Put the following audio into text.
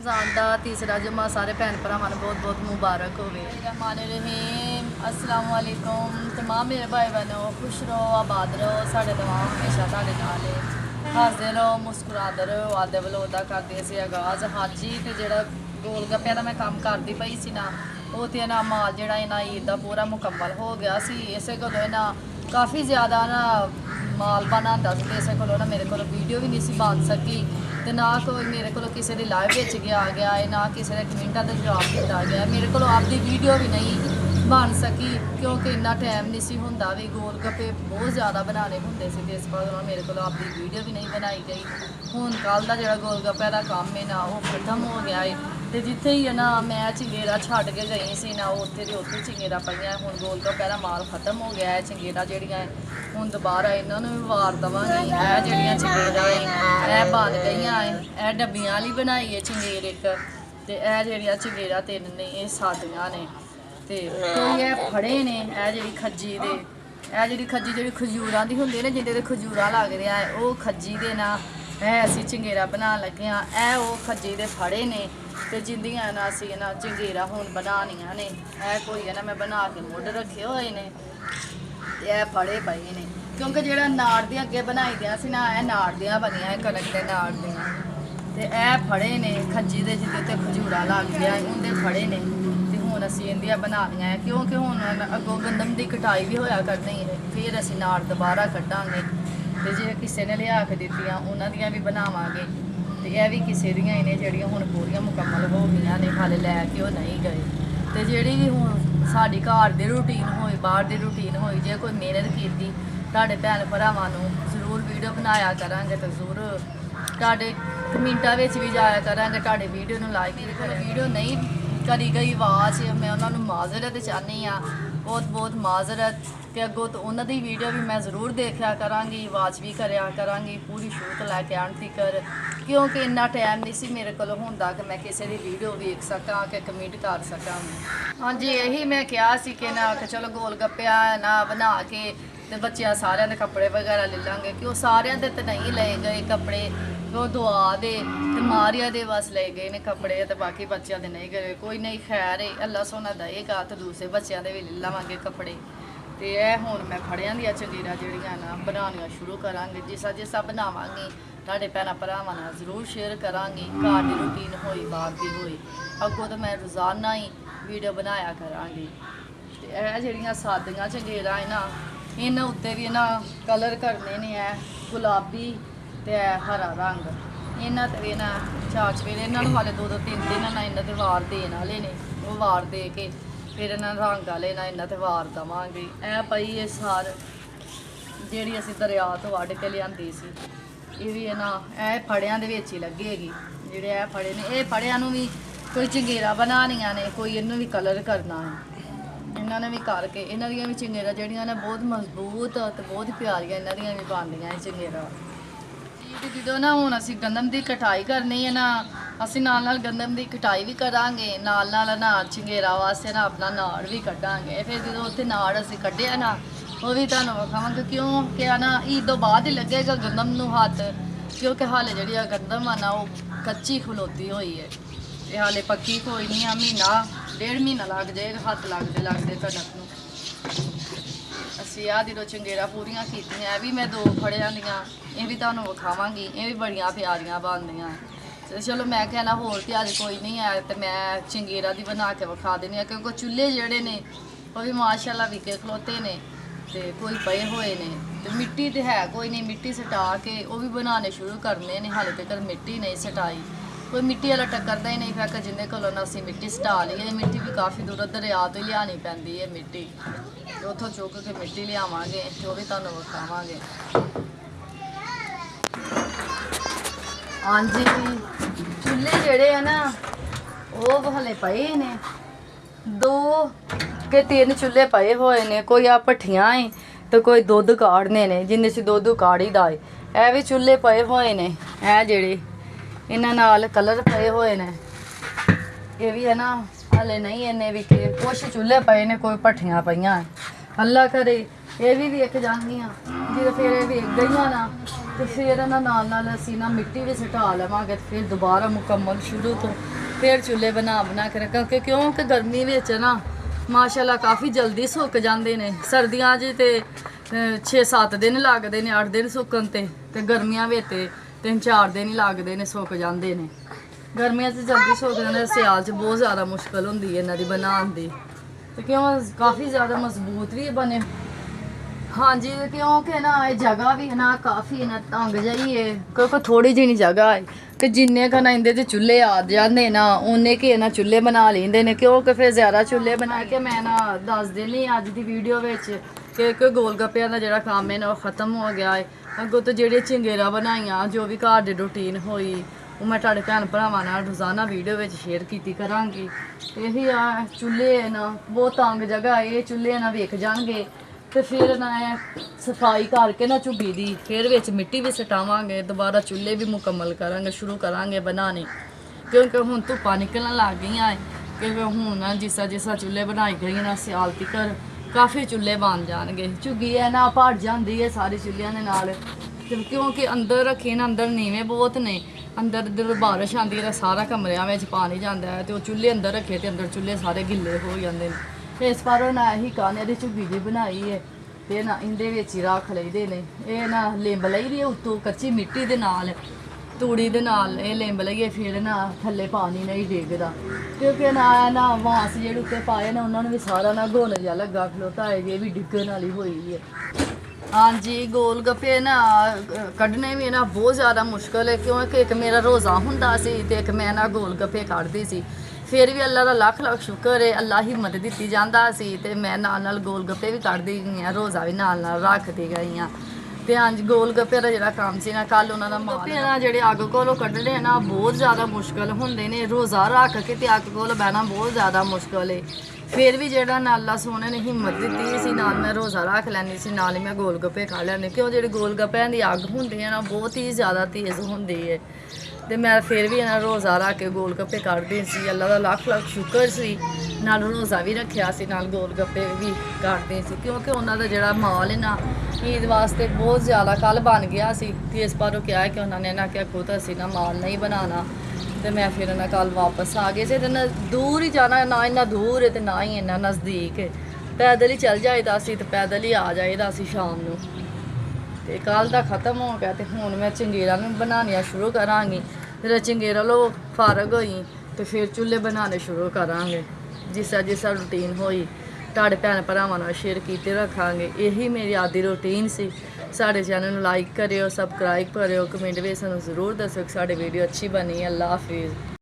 रमज़ान का तीसरा जुम्मा सारे भैन भरावां नूं बहुत बहुत मुबारक होवे। रहमान अस्सलाम वालेकुम। तमाम मेरे भाई बहनों खुश रहो, आबाद रहो, साढ़े तमाम हमेशा तुहाडे नाल है। हसदे रहो, मुस्कुराते रहो। आदे वलों दा करदे सी आगाज़। हाँ जी, ते जेहड़ा गोल गप्पे का मैं काम करती पई सी ना, वो तो ना माल जेहड़ा इन्हां ईद का पूरा मुकम्मल हो गया सी। इसे कोलों इन्हां काफ़ी ज़्यादा ना माल बनांदा सी, इसे कोलों ना मेरे कोलों वीडियो भी नहीं सी बन सकी, तो ना कोई मेरे को किसी की लाइव बिच गया गया है, ना किसी ने कमेंटा का जवाब दिता गया। मेरे को आपकी वीडियो भी नहीं बन सकी क्योंकि इन्ना टाइम नहीं सी हुंदा भी। गोल गप्पे बहुत ज़्यादा बनाने होंदे सी, इस पर मेरे को आपकी वीडियो भी नहीं बनाई गई। हुण कल का जो गोल गप्पे का काम है ना, वो खत्म हो गया है। तो जिथे ही है ना मैं चंगेरा छड्ड के गई सी ना, उत्थे दी उत्थे चंगेरा पईयां। हुण गोल गप्पे का माल खत्म हो गया है। चंगेरा जिहड़ियां हुण दोबारा इन्हां नूं भी वार देवांगे। यह जिहड़ियां चंगेरा है यह बन गईयां है, यह डब्बियां वाली बनाई है चंगेर एक, ते यह जिहड़ियां चंगेरा तीन ने ये सादियां ने, ते कोई यह फड़े ने यह जिहड़ी खज्जी दे, यह जिहड़ी खज्जी जिहड़ी खजूरां दी हुंदी ने, जिंदे ते खजूरां लगदियां है, वो खज्जी दे ना है असीं चंगेरा बनाउण लगे हाँ। यह वो खज्जी दे फड़े ने, ते जिंदियां ना असीं ना चंगेरा हुण बनाणियां ने। यह कोई है ना मैं बना के मुੱਢ रखे हुए ने, यह फड़े पए ने क्योंकि जो नाड़ दी अगे बनाई दियां सी ना, यह नाड़ दियां बनियां कनक के नाड़ दियां, ते यह फड़े ने खज्जी दे जिहदे ते खजूरा लगदियां उंदे फड़े ने। ते हुण असीं इंदियां बनाणियां है क्योंकि हुण अगों गंदम दी कटाई भी होया करनी है, फिर असीं नाड़ दोबारा कड्डांगे। ते जे किसी ने लिया के दित्तियां उन्हां दियां भी बनावांगे। ते यह भी किसी दियां ही ने जिहड़ियां हुण पूरियां मुकम्मल हो गईयां ने, हाले लैके वो नहीं गए। ते जिहड़ी भी हुण साडी घर दी रूटीन होई, बाहर दी रूटीन होई, जे कोई मेहनत कीती तुहाडे भैन भरावां नूं जरूर वीडियो बनाया करांगे, तो जरूर तुहाडे कमेंटां विच भी जाया करांगे, तुहाडे वीडियो नूं लाइक भी करें। वीडियो नहीं करी गई आवाज़ मैं उन्होंने माजरत चाहनी हाँ, बहुत बहुत माजरत। तो अगों तो उन्होंने वीडियो भी मैं जरूर देखा कराँगी, वाच भी कराया कराँगी पूरी शुरू तो लैके आन तक, क्योंकि इन्ना टाइम नहीं सी मेरे को होंदा कि मैं किसी की वीडियो वेख सकां कि कमेंट कर सकां। हाँ जी, यही मैं कहा सी कि ना कि चलो गोल गप्पे ना बना के ते बच्चों सारे के कपड़े वगैरह ले लाँगे, क्यों सारे दे तो नहीं ले गए कपड़े, वो दुआ दे ते मारिया दे बस ले गए ने कपड़े, तो बाकी बच्चों के नहीं गए। कोई नहीं, खैर है अल्लाह सोना देगा तो दूसरे बच्चों के भी ले लवांगे कपड़े। तो यह हुण मैं फड़ियां दियां चंगेरा जिहड़ियां ना बनानियां शुरू करांगे, जिसा जिसा बनावांगी तुहाडे भैणां भरावां नाल जरूर शेयर करांगी। घर की रूटीन होई, बाहर की होई, अगों तो मैं रोज़ाना ही वीडियो बनाया करांगी। ते यह जिहड़ियां सादियां चंगेरा है ना, इन्हां उत्ते भी ना कलर करने ने, है गुलाबी ते हरा रंग, इन्हां ते भी ना चार चफेरे इन्हां नूं हाले 2-2 3-3 ना इन्हां ते वार देण वाले ने, वो वार दे के फिर इन्हां रंग वाले ना इन्हां ते वार देवांगे। ऐ पई है सार जिहड़ी असीं दरिया तो वढ के लिआंदी सी, ये भी है ना यह फड़ियां दे विच ही लगेगी। जिहड़े यह फड़े ने, यह फड़ियां नूं भी कोई चंगेरा बनानियां ने, कोई इन्हूं भी कलर करना है। इन्होंने भी करके इन्हां दियां भी चंगेरा जिहड़ियां ने बहुत मजबूत तो बहुत प्यारियां इन्हां दियां भी बनदियां चंगेरा। जो ना हुण असीं गंदम की कटाई करनी है ना, असीं नाल नाल गंदम की कटाई भी करांगे, नाल नाल ना चंगेरा वास्ते ना अपना नाड़ भी कड्डांगे। फिर जो उत्थे नाड़ असीं कड्ढिआ ना, वो भी तुहानूं विखावांगे, क्यों क्या ना ईद तो बाद ही लगेगा गंदम नूं हत्थ, क्योंकि हाले जिहड़ी गंदम आ ना वो कच्ची खलोती हुई है, ते हाले पक्की कोई नहीं आ। महीना 1.5 महीना लग जाएगा हत्थ लगते लगते कनक नूं। असीं आह जो चंगेरा पूरियां कीतियां, भी मैं 2 फड़ियां दियां, ये भी तुहानूं विखावांगी, ये भी बड़ियां प्यारियां बनदियां। तो चलो मैं कहना होर ते अज कोई नहीं है, तो मैं चंगेरा दी बना के विखा देनी है, क्योंकि चुल्हे जिहड़े ने वो भी माशाअल्लाह विके खलोते ने, ते कोई पे हुए ने, तो मिट्टी तो है कोई नहीं, मिट्टी सटा के वो भी बनाने शुरू करने ने, हाले तक मिट्टी नहीं सटाई, कोई मिट्टी वाला टक्करदा ही नहीं फिर जिंदे कोलों असीं मिट्टी सटा लीए। मिट्टी भी काफ़ी दूर दरिया तो ही लियानी पैंदी है मिट्टी, उत्थों चुक के मिट्टी लियावांगे, वो भी तुहानूं विखावांगे। हाँ जी, चुल्हे जिहड़े है ना वो हले पए ने, 2 के 3 चुल्हे पए हुए ने, कोई आ भट्ठियां है तो कोई दुद्ध काढ़ने ने, जिंदे च दुद्ध काढ़ी दा है। यह भी चुल्हे पए हुए ने, यह जिहड़े इन्हां नाल कलर पए हुए ने, ये भी है ना हले नहीं इन्ने भी के, कुछ चुल्हे पए ने, कोई भट्ठियां पईयां। अल्लाह करे ये भी वेख जांगियां, जो फिर वेख गईयां ना ਤੇ ਫਿਰ ਇਹਨਾਂ ਨਾਲ ਅਸੀਂ ਨਾ ਮਿੱਟੀ ਵੀ ਸੁਟਾ ਲਵਾਂਗੇ ਤੇ ਫਿਰ ਦੁਬਾਰਾ ਮੁਕੰਮਲ ਸ਼ੁਰੂ ਤੋਂ ਫਿਰ ਚੁੱਲ੍ਹੇ ਬਣਾ ਕੇ ਰੱਖਾਂਗੇ ਕਿਉਂਕਿ ਗਰਮੀ ਵਿੱਚ ਨਾ ਮਾਸ਼ਾਅੱਲਾ ਕਾਫੀ ਜਲਦੀ ਸੁੱਕ ਜਾਂਦੇ ਨੇ। ਸਰਦੀਆਂ 'ਚ ਤੇ 6-7 ਦਿਨ ਲੱਗਦੇ ਨੇ, 8 ਦਿਨ ਸੁੱਕਣ ਤੇ ਗਰਮੀਆਂ ਵਿੱਚ ਤੇ 3-4 ਦਿਨ ਹੀ ਲੱਗਦੇ ਨੇ, ਸੁੱਕ ਜਾਂਦੇ ਨੇ। ਗਰਮੀਆਂ 'ਚ ਜਲਦੀ ਸੁੱਕ ਜਾਂਦੇ, ਸਿਆਲ 'ਚ ਬਹੁਤ ਜ਼ਿਆਦਾ ਮੁਸ਼ਕਲ ਹੁੰਦੀ ਹੈ ਇਹਨਾਂ ਦੀ ਬਣਾਉਣ ਦੀ। ਤੇ ਕਿਉਂ ਕਾਫੀ ਜ਼ਿਆਦਾ ਮਜ਼ਬੂਤ ਵੀ ਬਣੇ। ਹਾਂਜੀ ਕਿਉਂਕਿ ਨਾ ਇਹ ਜਗ੍ਹਾ ਵੀ ਨਾ ਕਾਫੀ ਨਾ ਤੰਗ ਜਾਈ ਹੈ ਕਿਉਂਕਿ ਥੋੜੀ ਜਿਹੀ ਜਗ੍ਹਾ ਹੈ ਤੇ ਜਿੰਨੇ ਕੁ ਨਾ ਇਹਦੇ ਤੇ ਚੁੱਲ੍ਹੇ ਆ ਜਾਂਦੇ ਨਾ ਉਹਨੇ ਕਿ ਨਾ ਚੁੱਲ੍ਹੇ ਬਣਾ ਲੈਂਦੇ ਨੇ ਕਿਉਂਕਿ ਫਿਰ ਜ਼ਿਆਦਾ ਚੁੱਲ੍ਹੇ ਬਣਾ ਕੇ ਮੈਂ ਨਾ ਦੱਸ ਦਿੰਦੀ ਅੱਜ ਦੀ ਵੀਡੀਓ ਵਿੱਚ ਕਿ ਗੋਲ ਗੱਪਿਆਂ ਦਾ ਜਿਹੜਾ ਕੰਮ ਹੈ ਨਾ ਉਹ ਖਤਮ ਹੋ ਗਿਆ ਹੈ। ਅੱਗੋਂ ਤੋਂ ਜਿਹੜੀਆਂ ਚਿੰਗੇਰਾ ਬਣਾਈਆਂ ਜੋ ਵੀ ਘਰ ਦੀ ਰੂਟੀਨ ਹੋਈ ਉਹ ਮੈਂ ਤੁਹਾਡੇ ਭੈਣ ਭਰਾਵਾਂ ਨਾਲ ਰੋਜ਼ਾਨਾ ਵੀਡੀਓ ਵਿੱਚ ਸ਼ੇਅਰ ਕੀਤੀ ਕਰਾਂਗੀ। ਇਹੀ ਆ ਚੁੱਲ੍ਹੇ ਨਾ ਬਹੁਤ ਤੰਗ ਜਗ੍ਹਾ ਇਹ ਚੁੱਲ੍ਹੇ ਨਾ ਵੇਖ ਜਾਣਗੇ ਤੇ ਫਿਰ ਨਾ ਸਫਾਈ ਕਰਕੇ ਨਾ ਝੁੱਗੀ ਦੀ ਫਿਰ ਵਿੱਚ ਮਿੱਟੀ ਵੀ ਸਟਾਵਾਂਗੇ, ਦੁਬਾਰਾ ਚੁੱਲ੍ਹੇ ਵੀ ਮੁਕੰਮਲ ਕਰਾਂਗੇ, ਸ਼ੁਰੂ ਕਰਾਂਗੇ ਬਣਾਉਣੇ ਕਿਉਂਕਿ ਹੁਣ ਧੁੱਪਾਂ ਨਿਕਲਣ ਲੱਗ ਗਈਆਂ ਕਿਉਂਕਿ ਹੁਣ ਜਿਸ ਤਰ੍ਹਾਂ ਚੁੱਲ੍ਹੇ ਬਣਾਈ ਗਈਆਂ ਨਾ ਸਿਆਲ ਤੀਕਰ ਕਾਫੀ ਚੁੱਲ੍ਹੇ ਬਣ ਜਾਣਗੇ। ਝੁੱਗੀ ਹੈ ਨਾ ਭੜ ਜਾਂਦੀ ਹੈ ਸਾਰੇ ਚੁੱਲ੍ਹਿਆਂ ਦੇ ਨਾਲ ਕਿਉਂਕਿ ਅੰਦਰ ਰੱਖੇ ਨਾ ਅੰਦਰ ਨੀਵੇਂ ਬਹੁਤ ਨੇ, ਅੰਦਰ ਜਦੋਂ ਬਾਰਿਸ਼ ਆਉਂਦੀ ਹੈ ਤਾਂ ਸਾਰਾ ਕਮਰਿਆਂ ਵਿੱਚ ਪਾਣੀ ਜਾਂਦਾ ਹੈ ਤੇ ਉਹ ਚੁੱਲ੍ਹੇ ਅੰਦਰ ਰੱਖੇ ਤੇ ਅੰਦਰ ਚੁੱਲ੍ਹੇ ਸਾਰੇ ਗਿੱਲੇ ਹੋ ਜਾਂਦੇ ਨੇ। ਤੇ ਇਸ ਪਰ ਨਾ ਇਹੀ ਕਾਨੇ ਦੀ ਝੁੱਗੀ ਦੀ ਬਣਾਈ ਹੈ ਤੇ ਨਾ ਇਹਦੇ ਵਿੱਚ ਹੀ ਰੱਖ ਲਈਦੇ ਨੇ। ਇਹ ਨਾ ਲਿੰਬ ਲਈ ਦੀ ਉੱਤੋਂ ਕੱਚੀ ਮਿੱਟੀ ਦੇ ਨਾਲ ਤੂੜੀ ਦੇ ਨਾਲ ਇਹ ਲਿੰਬ ਲਈਏ ਫਿਰ ਨਾ ਥੱਲੇ ਪਾਣੀ ਨਹੀਂ ਡਿੱਗਦਾ ਕਿਉਂਕਿ ਨਾ ਵਾਂਸ ਜਿਹੜੇ ਉੱਤੇ ਪਾਏ ਨਾ ਉਹਨਾਂ ਨੂੰ ਵੀ ਸਾਰਾ ਨਾ ਘੁਲ ਜਿਹਾ ਲੱਗਾ ਖਲੋਤਾ ਹੈ ਇਹ ਵੀ ਡਿੱਗਣ ਵਾਲੀ ਹੋਈ ਹੈ। ਹਾਂਜੀ ਗੋਲ ਗੱਪੇ ਨਾ ਕੱਢਣੇ ਵੀ ਨਾ ਬਹੁਤ ਜ਼ਿਆਦਾ ਮੁਸ਼ਕਲ ਹੈ ਕਿਉਂਕਿ ਇੱਕ ਮੇਰਾ ਰੋਜ਼ਾ ਹੁੰਦਾ ਸੀ ਤੇ ਇੱਕ ਮੈਂ ਨਾ ਗੋਲ ਗੱਪੇ ਕੱਢਦੀ ਸੀ। ਫਿਰ ਵੀ ਅੱਲਾ ਦਾ ਲੱਖ ਲੱਖ ਸ਼ੁਕਰ ਹੈ ਅੱਲਾ ਹਿੰਮਤ ਦਿੱਤੀ ਜਾਂਦਾ ਸੀ ਤੇ ਮੈਂ ਨਾਲ ਗੋਲ ਗੱਪੇ ਵੀ ਕੱਢਦੀ ਗਈ ਹਾਂ, ਰੋਜ਼ਾ ਵੀ ਨਾਲ ਰੱਖਦੀ ਗਈ ਹਾਂ। ਤੇ ਹਾਂਜੀ ਗੋਲ ਗੱਪੇ ਦਾ ਜਿਹੜਾ ਕੰਮ ਸੀ ਨਾ ਕੱਲ ਉਹਨਾਂ ਦਾ ਗੱਪੇ ਨਾ ਜਿਹੜੇ ਅੱਗ ਕੋਲੋਂ ਕੱਢਣੇ ਨਾ ਬਹੁਤ ਜ਼ਿਆਦਾ ਮੁਸ਼ਕਲ ਹੁੰਦੇ ਨੇ। ਰੋਜ਼ਾ ਰੱਖ ਕੇ ਤੇ ਅੱਗ ਕੋਲ ਬਹਿਣਾ ਬਹੁਤ ਜ਼ਿਆਦਾ ਮੁਸ਼ਕਲ ਹੈ। ਫਿਰ ਵੀ ਜਿਹੜਾ ਨਾ ਅੱਲਾ ਸੋਹਣੇ ਨੇ ਹਿੰਮਤ ਦਿੱਤੀ ਸੀ ਨਾਲ ਮੈਂ ਰੋਜ਼ਾ ਰੱਖ ਲੈਂਦੀ ਸੀ ਨਾਲ ਹੀ ਮੈਂ ਗੋਲ ਗੱਪੇ ਖਾ ਲੈਂਦੀ ਕਿਉਂ ਜਿਹੜੇ ਗੋਲ ਗੱਪਿਆਂ ਦੀ ਅੱਗ ਹੁੰਦੀ ਹੈ ਨਾ ਬਹੁਤ ਹੀ ਜ਼ਿਆਦਾ ਤੇਜ਼ ਹੁੰਦੀ ਹੈ ਤੇ ਮੈਂ ਫਿਰ ਵੀ ਇਹਨਾਂ ਰੋਜ਼ਾ ਰੱਖ ਕੇ ਗੋਲ ਗੱਪੇ ਕੱਢਦੀ ਸੀ। ਅੱਲਾ ਦਾ ਲੱਖ ਲੱਖ ਸ਼ੁਕਰ ਸੀ ਨਾਲ ਰੋਜ਼ਾ ਵੀ ਰੱਖਿਆ ਸੀ ਨਾਲ ਗੋਲ ਗੱਪੇ ਵੀ ਕੱਢਦੇ ਸੀ ਕਿਉਂਕਿ ਉਹਨਾਂ ਦਾ ਜਿਹੜਾ ਮਾਲ ਹੈ ਨਾ ਈਦ ਵਾਸਤੇ ਬਹੁਤ ਜ਼ਿਆਦਾ ਕੱਲ ਬਣ ਗਿਆ ਸੀ ਤੇ ਇਸ ਬਾਰੋਂ ਕਿਹਾ ਕਿ ਉਹਨਾਂ ਨੇ ਨਾ ਕਿਹਾ ਖੁਦ ਅਸੀਂ ਨਾ ਮਾਲ ਨਹੀਂ ਬਣਾਉਣਾ ਤੇ ਮੈਂ ਫਿਰ ਨਾ ਕੱਲ ਵਾਪਸ ਆ ਗਏ ਸੀ ਤੇ ਨਾ ਦੂਰ ਹੀ ਜਾਣਾ ਨਾ ਇੰਨਾ ਦੂਰ ਹੈ ਤੇ ਨਾ ਹੀ ਇੰਨਾ ਨਜ਼ਦੀਕ ਹੈ। ਪੈਦਲ ਹੀ ਚੱਲ ਜਾਈਦਾ ਸੀ ਤੇ ਪੈਦਲ ਹੀ ਆ ਜਾਈਦਾ ਸੀ ਸ਼ਾਮ ਨੂੰ। ਤੇ ਕੱਲ ਦਾ ਖਤਮ ਹੋ ਗਿਆ ਤੇ ਹੁਣ ਮੈਂ ਚੰਗੇਰਾ ਨੂੰ ਬਣਾਉਣੀਆਂ ਸ਼ੁਰੂ ਕਰਾਂਗੀ। ਜਦੋਂ ਚੰਗੇਰਾ ਲੋ ਫਾਰਗ ਹੋਈ ਤੇ ਫਿਰ ਚੁੱਲ੍ਹੇ ਬਣਾਉਣੇ ਸ਼ੁਰੂ ਕਰਾਂਗੇ ਜਿਸ ਤਰ੍ਹਾਂ ਰੂਟੀਨ ਹੋਈ ਤੁਹਾਡੇ ਭੈਣ ਭਰਾਵਾਂ ਨਾਲ ਸ਼ੇਅਰ ਕੀਤੇ ਰੱਖਾਂਗੇ। ਇਹੀ ਮੇਰੀ ਆਦੀ ਰੂਟੀਨ ਸੀ। ਸਾਡੇ ਚੈਨਲ ਨੂੰ ਲਾਈਕ ਕਰਿਓ, ਸਬਸਕ੍ਰਾਈਬ ਕਰਿਓ, ਕਮੈਂਟ ਵਿੱਚ ਸਾਨੂੰ ਜ਼ਰੂਰ ਦੱਸਿਓ ਕਿ ਸਾਡੀ ਵੀਡੀਓ ਅੱਛੀ ਬਣੀ। ਅੱਲਾ ਹਾਫਿਜ਼।